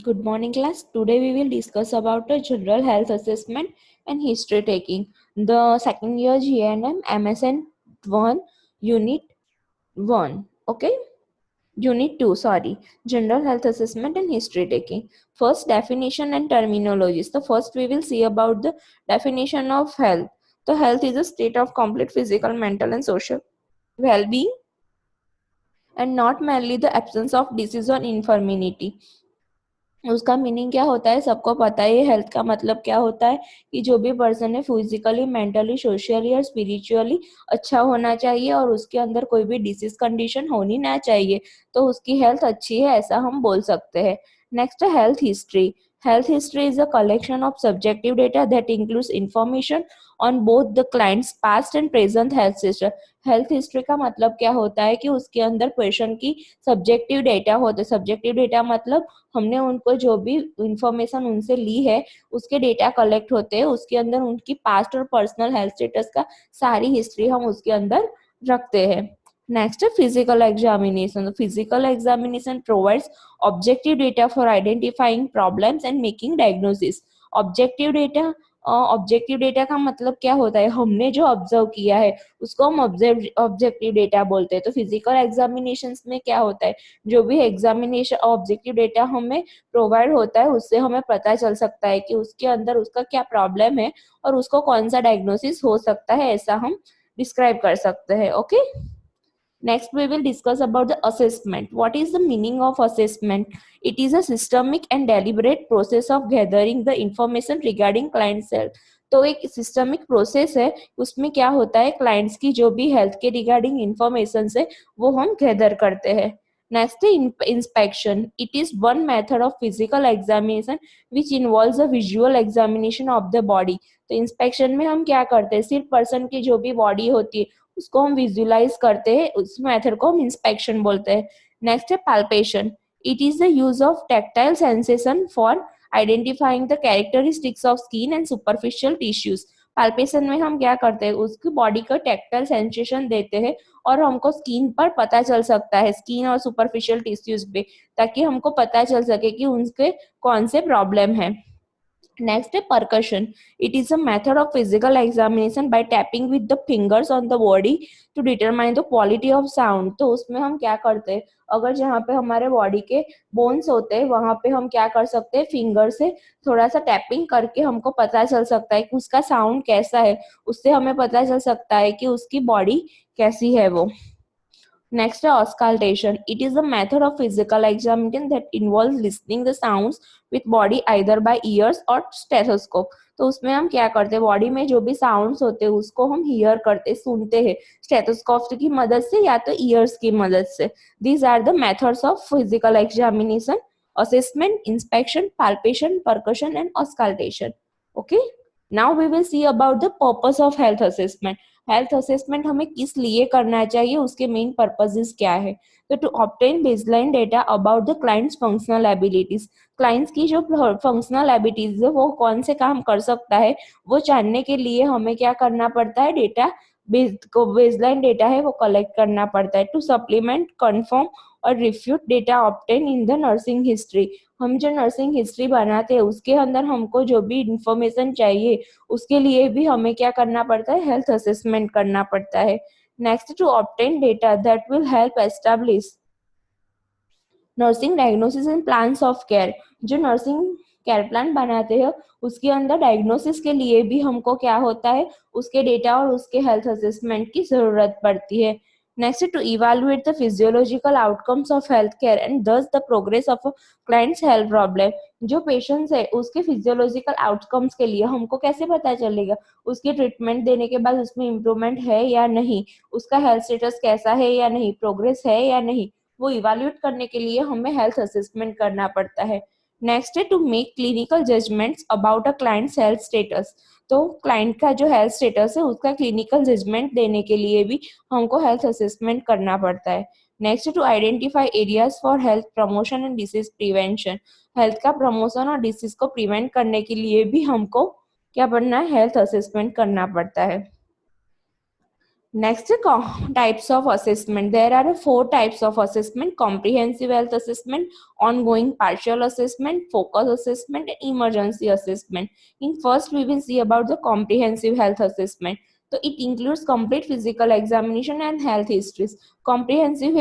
Good morning, class. Today we will discuss about a general health assessment and history taking. The second year GNM MSN 1 Unit 1. Okay? Unit 2, sorry. General health assessment and history taking. First, definition and terminologies. The first we will see about the definition of health. The health is a state of complete physical, mental and social well-being and not merely the absence of disease or infirmity. उसका meaning क्या होता है सबको पता है। Health का मतलब क्या होता है कि जो भी पर्सन है फिजिकली, मेंटली, सोशली और स्पिरिचुअली अच्छा होना चाहिए और उसके अंदर कोई भी डिसीज कंडीशन होनी ना चाहिए, तो उसकी हेल्थ अच्छी है, ऐसा हम बोल सकते हैं। नेक्स्ट है health history. Health history is a collection of subjective data that includes information on both the client's past and present health history. Health history का मतलब क्या होता है कि उसके अंदर पेशेंट की सब्जेक्टिव डेटा होते हैं। सब्जेक्टिव डेटा मतलब हमने उनको जो भी इंफॉर्मेशन उनसे ली है उसके डेटा कलेक्ट होते हैं, उसके अंदर उनकी पास्ट और पर्सनल हेल्थ स्टेटस का सारी हिस्ट्री हम उसके अंदर रखते हैं। नेक्स्ट है physical examination. Physical examination provides objective data for identifying problems and making diagnosis. Objective data, objective data का मतलब क्या होता है, हमने जो ऑब्जर्व किया है उसको हम ऑब्जेक्टिव डेटा बोलते हैं। तो फिजिकल एग्जामिनेशंस में क्या होता है, जो भी एग्जामिनेशन ऑब्जेक्टिव डेटा हमें प्रोवाइड होता है उससे हमें पता चल सकता है कि उसके अंदर उसका क्या प्रॉब्लम है और उसको कौन सा डायग्नोसिस हो सकता है, ऐसा हम डिस्क्राइब कर सकते हैं। Okay, next we will discuss about the assessment. What is the meaning of assessment? It is a systemic and deliberate process of gathering the information regarding client's health. तो एक सिस्टमिक प्रोसेस है, उसमें क्या होता है, क्लाइंट्स की जो भी हेल्थ के रिगार्डिंग इंफॉर्मेशन है वो हम गैदर करते हैं। नेक्स्ट है inspection. It is one method of physical examination which involves a visual examination of the body. तो इंस्पेक्शन में हम क्या करते हैं, सिर्फ पर्सन की जो भी बॉडी होती है उसको हम विजुअलाइज करते हैं, उस मेथड को हम इंस्पेक्शन बोलते हैं। नेक्स्ट है palpation. It is the use of tactile sensation for identifying the characteristics of skin and superficial tissues. Palpation में हम क्या करते हैं, उसकी बॉडी का टैक्टाइल सेंसेशन देते हैं और हमको स्किन पर पता चल सकता है, स्किन और सुपरफिशियल टिश्यूज पे, ताकि हमको पता चल सके कि उनके कौन से प्रॉब्लम है। Next is percussion. It is a method of physical examination by tapping with the fingers on the body to determine the quality of sound. तो उसमें हम क्या करते हैं, अगर जहाँ पे हमारे बॉडी के बोन्स होते हैं वहां पे हम क्या कर सकते हैं, फिंगर से थोड़ा सा टैपिंग करके हमको पता चल सकता है कि उसका साउंड कैसा है, उससे हमें पता चल सकता है कि उसकी बॉडी कैसी है वो। Next, auscultation. It is a method of physical examination that involves listening the sounds with body either by ears or stethoscope. तो उसमें हम क्या करते हैं, बॉडी में जो भी साउंड्स होते हैं उसको हम हियर करते, सुनते हैं स्टेथोस्कोप की मदद से या तो ईयर्स की मदद से। These are the methods of physical examination: assessment, inspection, palpation, percussion and auscultation. Okay. Now we will see about the purpose of health assessment. Health assessment हमें किस लिए करना चाहिए, उसके मेन पर्पसेस क्या है। तो to obtain baseline data about the clients functional abilities. Clients की जो फंक्शनल एबिलिटीज है वो कौन से काम कर सकता है वो जानने के लिए हमें क्या करना पड़ता है, डेटा बेसलाइन डेटा है वो कलेक्ट करना पड़ता है। टू सप्लीमेंट, कन्फर्म और refute data obtain in the nursing history. हम जो नर्सिंग हिस्ट्री बनाते हैं उसके अंदर हमको जो भी इंफॉर्मेशन चाहिए उसके लिए भी हमें क्या करना पड़ता है, हेल्थ असेसमेंट करना पड़ता है। Next, to obtain data that will help establish nursing diagnosis and plans of care. जो नर्सिंग केयर प्लान बनाते हैं उसके अंदर डायग्नोसिस के लिए भी हमको क्या होता है, उसके डेटा और उसके हेल्थ असेसमेंट की जरूरत पड़ती है। Next, to evaluate the physiological outcomes of health care and thus the progress of clients health problem. जो पेशेंट्स है उसके फिजियोलॉजिकल आउटकम्स के लिए हमको कैसे पता चलेगा, उसके ट्रीटमेंट देने के बाद उसमें इम्प्रूवमेंट है या नहीं, उसका हेल्थ स्टेटस कैसा है या नहीं, प्रोग्रेस है या नहीं, वो इवेल्युएट करने के लिए हमें हेल्थ असेसमेंट करना पड़ता है। नेक्स्ट है to make clinical judgements about a clients health status. तो क्लाइंट का जो हेल्थ स्टेटस है उसका क्लिनिकल जजमेंट देने के लिए भी हमको हेल्थ असेसमेंट करना पड़ता है। Next to identify areas for health promotion and disease prevention. Health का प्रमोशन और डिसीज को प्रिवेंट करने के लिए भी हमको क्या करना है, हेल्थ असेसमेंट करना पड़ता है। Next, types of assessment. There are four types of assessment: comprehensive health assessment, ongoing partial assessment, focus assessment, and emergency assessment. In first, we will see about the comprehensive health assessment. So it includes complete physical examination and health histories. Comprehensive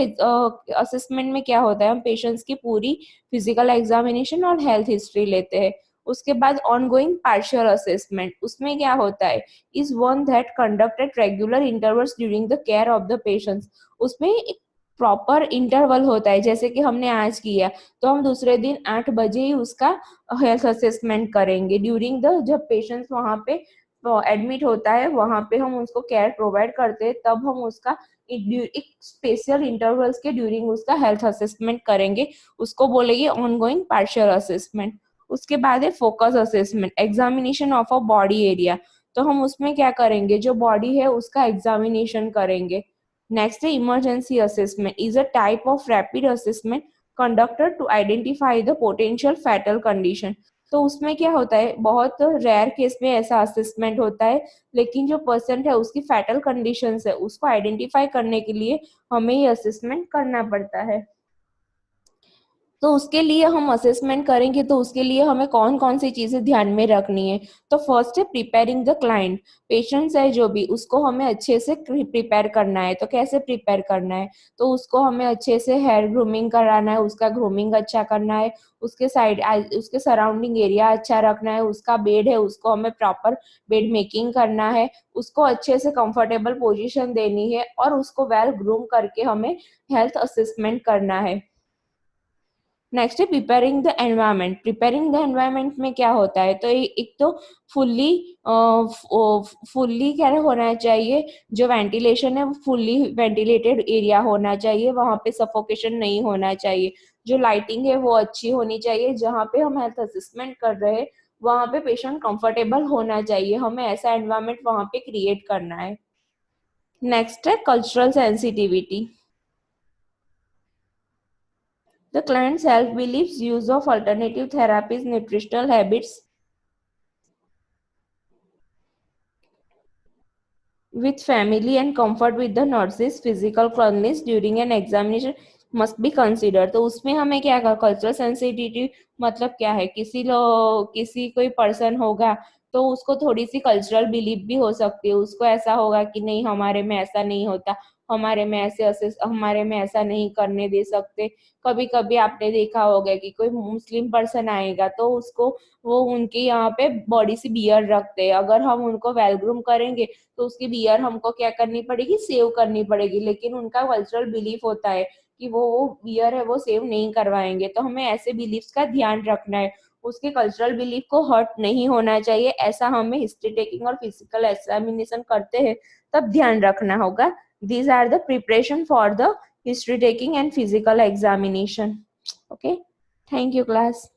assessment में क्या होता है, हम patients की पूरी physical examination और health history लेते हैं. उसके बाद ऑनगोइंग पार्शियल असेसमेंट, उसमें क्या होता है, is one that conduct at regular intervals during the care of the patients. उसमें एक प्रॉपर इंटरवल होता है, जैसे कि हमने आज किया तो हम दूसरे दिन 8 बजे ही उसका हेल्थ असेसमेंट करेंगे. ड्यूरिंग द जब पेशेंट्स वहां पे एडमिट होता है, वहां पे हम उसको केयर प्रोवाइड करते हैं, तब हम उसका एक स्पेशल इंटरवल्स के ड्यूरिंग उसका हेल्थ असेसमेंट करेंगे. उसको बोलेंगे ऑनगोइंग पार्शियल असेसमेंट. उसके बाद है focus assessment, examination of a body area. तो हम उसमें क्या करेंगे, जो बॉडी है उसका एग्जामिनेशन करेंगे. नेक्स्ट है emergency assessment, is a type of rapid assessment conducted to identify the potential fatal condition. तो उसमें क्या होता है, बहुत रेयर केस में ऐसा असेसमेंट होता है, लेकिन जो पर्सन है उसकी फैटल कंडीशन है उसको आइडेंटिफाई करने के लिए हमें ये असेसमेंट करना पड़ता है. तो उसके लिए हम असेसमेंट करेंगे, तो उसके लिए हमें कौन कौन सी चीजें ध्यान में रखनी है. तो फर्स्ट है प्रिपेयरिंग द क्लाइंट. पेशेंट्स है जो भी, उसको हमें अच्छे से प्रिपेयर करना है. तो कैसे प्रिपेयर करना है, तो उसको हमें अच्छे से हेयर ग्रूमिंग कराना है, उसका ग्रूमिंग अच्छा करना है, उसके साइड उसके सराउंडिंग एरिया अच्छा रखना है, उसका बेड है उसको हमें प्रॉपर बेड मेकिंग करना है, उसको अच्छे से कंफर्टेबल पोजीशन देनी है, और उसको वेल ग्रूम करके हमें हेल्थ असेसमेंट करना है. नेक्स्ट है preparing the environment. Preparing the environment में क्या होता है, तो एक तो फुल्ली फुल्ली क्या होना चाहिए, जो वेंटिलेशन है वो फुल्ली वेंटिलेटेड एरिया होना चाहिए, वहां पे सफोकेशन नहीं होना चाहिए. जो लाइटिंग है वो अच्छी होनी चाहिए. जहाँ पे हम हेल्थ असेसमेंट कर रहे हैं वहां पे पेशेंट कंफर्टेबल होना चाहिए. हमें ऐसा एनवायरनमेंट वहां पे क्रिएट करना है. नेक्स्ट है cultural sensitivity. The client's health beliefs, use of alternative therapies, nutritional habits with family and comfort with the nurses, physical cleanliness during an examination must be considered. तो उसमें हमें क्या कल्चरल सेंसिटिविटी मतलब क्या है, किसी कोई पर्सन होगा तो उसको थोड़ी सी कल्चरल बिलीफ भी हो सकती है. उसको ऐसा होगा कि नहीं, हमारे में ऐसा नहीं होता, हमारे में ऐसा नहीं करने दे सकते. कभी कभी आपने देखा होगा कि कोई मुस्लिम पर्सन आएगा तो उसको वो उनके यहाँ पे बॉडी से बियर रखते हैं. अगर हम उनको वेल ग्रूम करेंगे तो उसकी बियर हमको क्या करनी पड़ेगी, सेव करनी पड़ेगी. लेकिन उनका कल्चरल बिलीफ होता है कि वो बियर है वो सेव नहीं करवाएंगे. तो हमें ऐसे बिलीफ्स का ध्यान रखना है. उसके कल्चरल बिलीफ को हर्ट नहीं होना चाहिए, ऐसा हमें हिस्ट्री टेकिंग और फिजिकल एग्जामिनेशन करते हैं तब ध्यान रखना होगा. these are the preparation for the history taking and physical examination. Okay, thank you class.